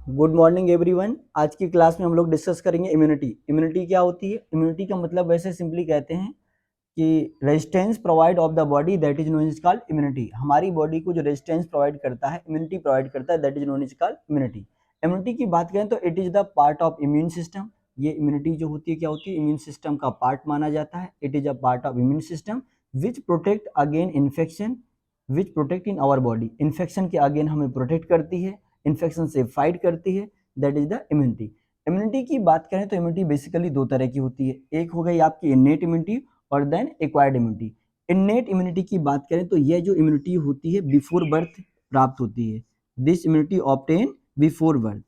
Good morning everyone. आज की class में हम लोग डिस्कस करेंगे इम्यूनिटी। इम्यूनिटी क्या होती है? इम्यूनिटी का मतलब वैसे सिंपली कहते हैं कि resistance provide of the body that is known is called immunity. हमारी बॉडी को जो रेजिस्टेंस प्रोवाइड करता है, इम्यूनिटी प्रोवाइड करता है, that is known is called immunity. Immunity की बात करें तो it is the part of immune system. ये इम्यूनिटी जो होती है क्या होती है? इम्यून सिस्टम का पार्ट माना जाता है। It is a part of immune system which protect again infection, which protect in our body. Infection के अगेन हमें प्रोटेक्ट करती है, इन्फेक्शन से फाइट करती है, that is the immunity. Immunity की बात करें तो इम्यूनिटी बेसिकली दो तरह की होती है। एक हो गई आपकी इन्नेट इम्यूनिटी और then acquired immunity. Innate immunity की बात करें तो यह जो इम्यूनिटी होती है बिफोर बर्थ प्राप्त होती है। This immunity obtain before birth.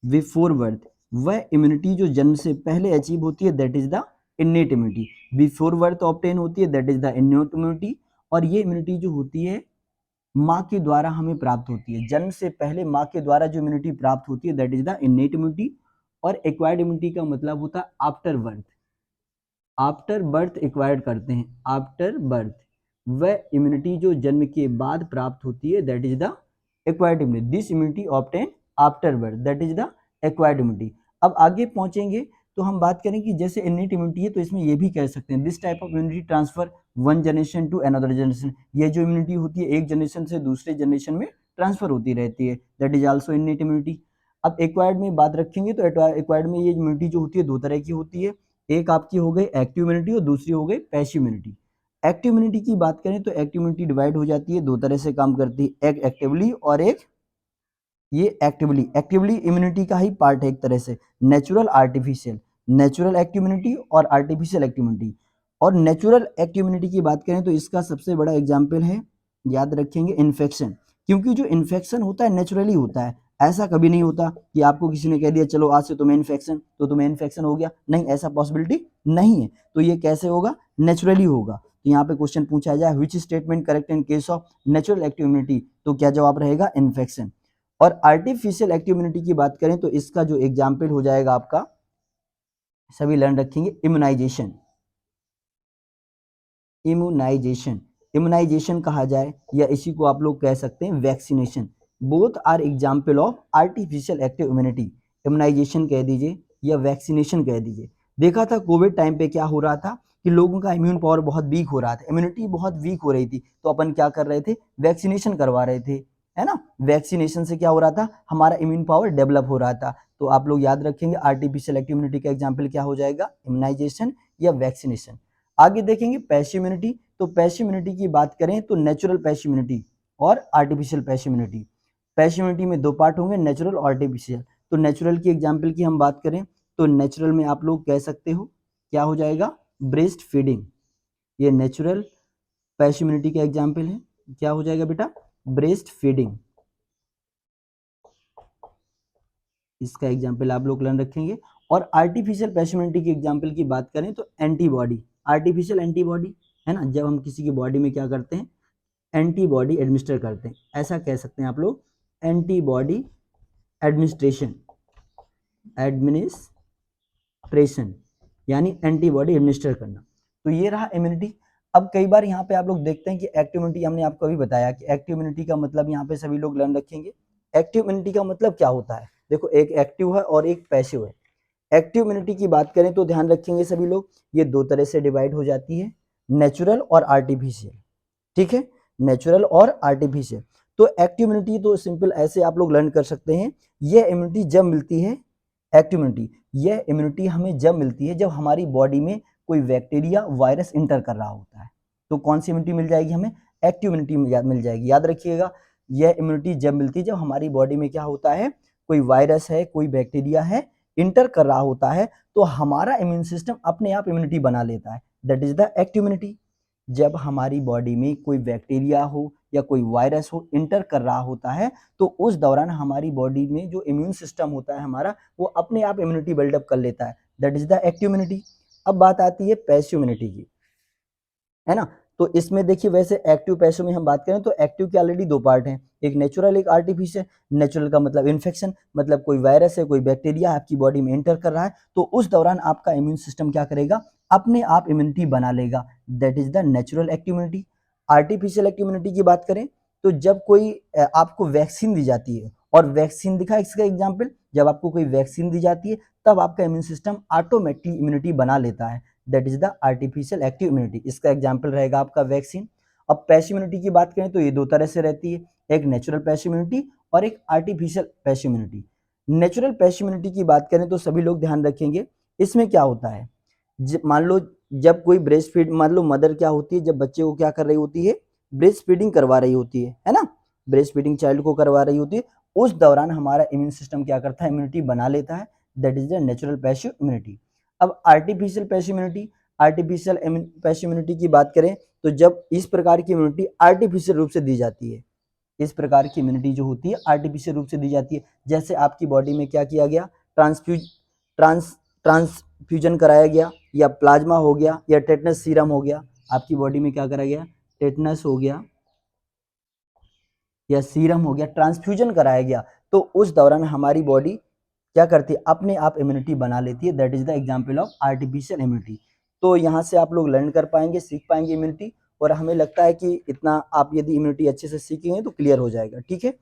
Before birth वह इम्यूनिटी जो जन्म से पहले अचीव होती है, that is the innate immunity. Before birth obtain होती है, that is the innate immunity. और ये इम्यूनिटी जो होती है माँ के द्वारा हमें प्राप्त होती है। जन्म से पहले माँ के द्वारा जो इम्यूनिटी प्राप्त होती है, that is the innate immunity. और एक्वायर्ड इम्यूनिटी का मतलब होता है after birth. After birth acquired करते हैं। आफ्टर बर्थ वह इम्यूनिटी जो जन्म के बाद प्राप्त होती है, that is the acquired immunity. This immunity obtain after birth, that is the acquired immunity. अब आगे पहुंचेंगे तो हम बात करें कि जैसे इन्नेट इम्यूनिटी है तो इसमें ये भी कह सकते हैं this type of immunity transfer one generation to another generation. ये जो इम्यूनिटी होती है एक जनरेशन से दूसरे जनरेशन में ट्रांसफर होती रहती है, that is also innate immunity. अब एक्वायर्ड में बात रखेंगे तो एक्वायर्ड में ये इम्यूनिटी जो होती है दो तरह की होती है। एक आपकी हो गई एक्टिव इम्यूनिटी और दूसरी हो गई पैसिव इम्यूनिटी। एक्टिव इम्यूनिटी की बात करें तो एक्टिव इम्यूनिटी डिवाइड हो जाती है, दो तरह से काम करती है, एक एक्टिवली और एक ये एक्टिवली। एक्टिवली इम्यूनिटी का ही पार्ट है एक तरह से, natural artificial. Natural active immunity और आर्टिफिशियल एक्टिव इम्यूनिटी। और नेचुरल एक्टिव इम्यूनिटी की बात करें तो इसका सबसे बड़ा एग्जाम्पल है, याद रखेंगे, इन्फेक्शन। क्योंकि जो इन्फेक्शन होता है नेचुरली होता है। ऐसा कभी नहीं होता कि आपको किसी ने कह दिया चलो आज से तुम्हें इन्फेक्शन, तो तुम्हें इन्फेक्शन हो गया, नहीं, ऐसा पॉसिबिलिटी नहीं है। तो ये कैसे होगा? नेचुरली होगा। तो यहाँ पे क्वेश्चन पूछा जाए which statement correct in case of natural active immunity, तो क्या जवाब रहेगा? इन्फेक्शन। और आर्टिफिशियल एक्टिव इम्यूनिटी की बात करें तो इसका जो एग्जाम्पल हो जाएगा आपका, सभी लर्न रखेंगे, इम्यूनाइजेशन। इम्यूनाइजेशन, इम्यूनाइजेशन कहा जाए या इसी को आप लोग कह सकते हैं vaccination. Both are example of artificial active immunity. Immunization कह दीजिए या वैक्सीनेशन कह दीजिए। देखा था कोविड टाइम पे क्या हो रहा था कि लोगों का इम्यून पावर बहुत वीक हो रहा था, इम्यूनिटी बहुत वीक हो रही थी, तो अपन क्या कर रहे थे? वैक्सीनेशन करवा रहे थे, है ना। वैक्सीनेशन से क्या हो रहा था? हमारा इम्यून पावर डेवलप हो रहा था। तो आप लोग याद रखेंगे आर्टिफिशियल एक्टिव इम्यूनिटी का एग्जाम्पल क्या हो जाएगा? इम्यूनाइजेशन या वैक्सीनेशन। आगे देखेंगे पैसिव इम्यूनिटी। तो पैसिव इम्यूनिटी की बात करें तो नेचुरल पैसिव इम्यूनिटी और artificial passive immunity. Passive immunity में दो पार्ट होंगे, नेचुरल और आर्टिफिशियल। तो नेचुरल की एग्जाम्पल की हम बात करें तो नेचुरल में आप लोग कह सकते हो क्या हो जाएगा? Breast feeding. ये नेचुरल पैसिव इम्यूनिटी का एग्जाम्पल है। क्या हो जाएगा बेटा? Breast feeding. इसका एग्जाम्पल आप लोग लर्न रखेंगे। और आर्टिफिशियल पैसिव इम्यूनिटी की एग्जाम्पल की बात करें तो एंटीबॉडी। आर्टिफिशियल एंटीबॉडी है ना, जब हम किसी की बॉडी में क्या करते हैं? एंटीबॉडी एडमिनिस्टर करते हैं, ऐसा कह सकते हैं आप लोग, एंटीबॉडी एडमिनिस्ट्रेशन। एडमिनिस्ट्रेशन यानी एंटीबॉडी एडमिनिस्टर करना। तो ये रहा इम्यूनिटी। अब कई बार यहाँ पे आप लोग देखते हैं कि एक्टिव इम्यूनिटी, हमने आपको अभी बताया कि एक्टिव इम्यूनिटी का मतलब यहाँ पे सभी लोग लर्न रखेंगे। एक्टिव इम्यूनिटी का मतलब क्या होता है? देखो, एक एक्टिव है और एक पैसिव है। एक्टिव इम्यूनिटी की बात करें तो ध्यान रखेंगे सभी लोग, ये दो तरह से डिवाइड हो जाती है, नेचुरल और आर्टिफिशियल। ठीक है, नेचुरल और आर्टिफिशियल। तो एक्टिव इम्यूनिटी तो सिंपल ऐसे आप लोग लर्न कर सकते हैं, यह इम्यूनिटी जब मिलती है, एक्टिव इम्यूनिटी, यह इम्यूनिटी हमें जब मिलती है जब हमारी बॉडी में कोई बैक्टीरिया वायरस इंटर कर रहा होता है। तो कौन सी इम्यूनिटी मिल जाएगी हमें? एक्टिव इम्यूनिटी मिल जाएगी। याद रखिएगा, यह इम्यूनिटी जब मिलती है जब हमारी बॉडी में क्या होता है? कोई वायरस है, कोई बैक्टीरिया है, इंटर कर रहा होता है, तो हमारा इम्यून सिस्टम अपने आप इम्यूनिटी बना लेता है, that is the active immunity. जब हमारी बॉडी में कोई बैक्टीरिया हो या कोई वायरस हो, इंटर कर रहा होता है, तो उस दौरान हमारी बॉडी में जो इम्यून सिस्टम होता है हमारा, वो अपने आप इम्यूनिटी बिल्डअप कर लेता है, that is the active immunity. अब बात आती है पैसिव इम्यूनिटी की, है ना। तो इसमें देखिए, वैसे एक्टिव पैसिव में हम बात करें तो एक्टिव के ऑलरेडी दो पार्ट हैं, एक नेचुरल एक आर्टिफिशियल। नेचुरल का मतलब इन्फेक्शन, मतलब कोई वायरस है, कोई बैक्टीरिया आपकी बॉडी में एंटर कर रहा है, तो उस दौरान आपका इम्यून सिस्टम क्या करेगा? अपने आप इम्यूनिटी बना लेगा, that is the natural active immunity. Artificial active immunity की बात करें तो जब कोई आपको वैक्सीन दी जाती है और वैक्सीन दिखा इसका एग्जाम्पल, जब आपको कोई वैक्सीन दी जाती है तब आपका इम्यून सिस्टम ऑटोमेटिकली इम्यूनिटी बना लेता है, that is the artificial active immunity. इसका एग्जाम्पल रहेगा आपका वैक्सीन। अब पैसिव इम्यूनिटी की बात करें तो ये दो तरह से रहती है, एक नेचुरल पैसिव इम्यूनिटी और एक artificial passive immunity. Natural passive immunity की बात करें तो सभी लोग ध्यान रखेंगे, इसमें क्या होता है, मान लो जब कोई ब्रेस्ट फीड, मान लो मदर क्या होती है, जब बच्चे को क्या कर रही होती है, ब्रेस्ट फीडिंग करवा रही होती है ना, ब्रेस्ट फीडिंग चाइल्ड को करवा रही होती है, उस दौरान हमारा इम्यून सिस्टम क्या करता है, इम्यूनिटी बना लेता है, that is the natural passive immunity. अब artificial passive immunity, artificial passive immunity की बात करें तो जब इस प्रकार की इम्यूनिटी आर्टिफिशियल रूप से दी जाती है, इस प्रकार की इम्यूनिटी जो होती है आर्टिफिशियल रूप से दी जाती है, जैसे आपकी बॉडी में क्या किया गया, ट्रांसफ्यूजन कराया गया, या प्लाज्मा हो गया, या टेटनस सीरम हो गया, आपकी बॉडी में क्या करा गया, टेटनस हो गया या सीरम हो गया, ट्रांसफ्यूजन कराया गया, तो उस दौरान हमारी बॉडी क्या करती है, अपने आप इम्यूनिटी बना लेती है, that is the example of artificial immunity. तो यहाँ से आप लोग लर्न कर पाएंगे, सीख पाएंगे इम्यूनिटी, और हमें लगता है कि इतना आप यदि इम्यूनिटी अच्छे से सीखेंगे तो क्लियर हो जाएगा, ठीक है।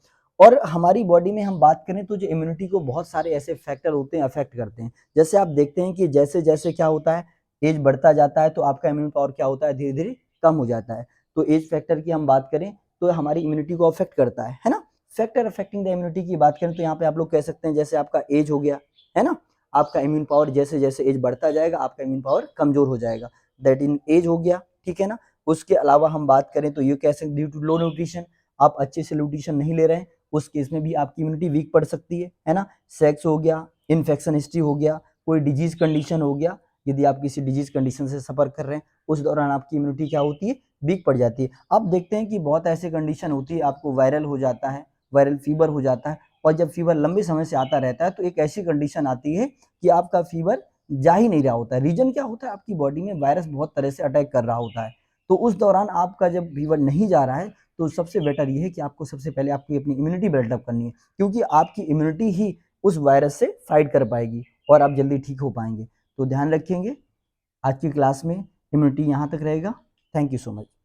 और हमारी बॉडी में हम बात करें तो जो इम्यूनिटी को बहुत सारे ऐसे फैक्टर होते हैं अफेक्ट करते हैं, जैसे आप देखते हैं कि जैसे जैसे क्या होता है, एज बढ़ता जाता है तो आपका इम्यून पावर क्या होता है, धीरे धीरे कम हो जाता है। तो एज फैक्टर की हम बात करें तो हमारी इम्यूनिटी को अफेक्ट करता है ना। फैक्टर अफेक्टिंग द इम्यूनिटी की बात करें तो यहाँ पे आप लोग कह सकते हैं, जैसे आपका एज हो गया है ना, आपका इम्यून पावर जैसे जैसे एज बढ़ता जाएगा आपका इम्यून पावर कमजोर हो जाएगा, दैट इन एज हो गया, ठीक है ना। उसके अलावा हम बात करें तो ये कह सकते ड्यू टू लो न्यूट्रिशन, आप अच्छे से न्यूट्रिशन नहीं ले रहे हैं, उस केस में भी आपकी इम्यूनिटी वीक पड़ सकती है ना। सेक्स हो गया, इन्फेक्शन हिस्ट्री हो गया, कोई डिजीज कंडीशन हो गया, यदि आप किसी डिजीज कंडीशन से सफर कर रहे हैं उस दौरान आपकी इम्यूनिटी क्या होती है, वीक पड़ जाती है। अब देखते हैं कि बहुत ऐसे कंडीशन होती है, आपको वायरल हो जाता है, वायरल फीवर हो जाता है, और जब फीवर लंबे समय से आता रहता है तो एक ऐसी कंडीशन आती है कि आपका फीवर जा ही नहीं रहा होता है। रीजन क्या होता है, आपकी बॉडी में वायरस बहुत तरह से अटैक कर रहा होता है, तो उस दौरान आपका जब फीवर नहीं जा रहा है तो सबसे बेटर ये है कि आपको सबसे पहले आपकी अपनी इम्यूनिटी बिल्डअप करनी है, क्योंकि आपकी इम्यूनिटी ही उस वायरस से फाइट कर पाएगी और आप जल्दी ठीक हो पाएंगे। तो ध्यान रखेंगे, आज की क्लास में इम्यूनिटी यहाँ तक रहेगा। Thank you so much.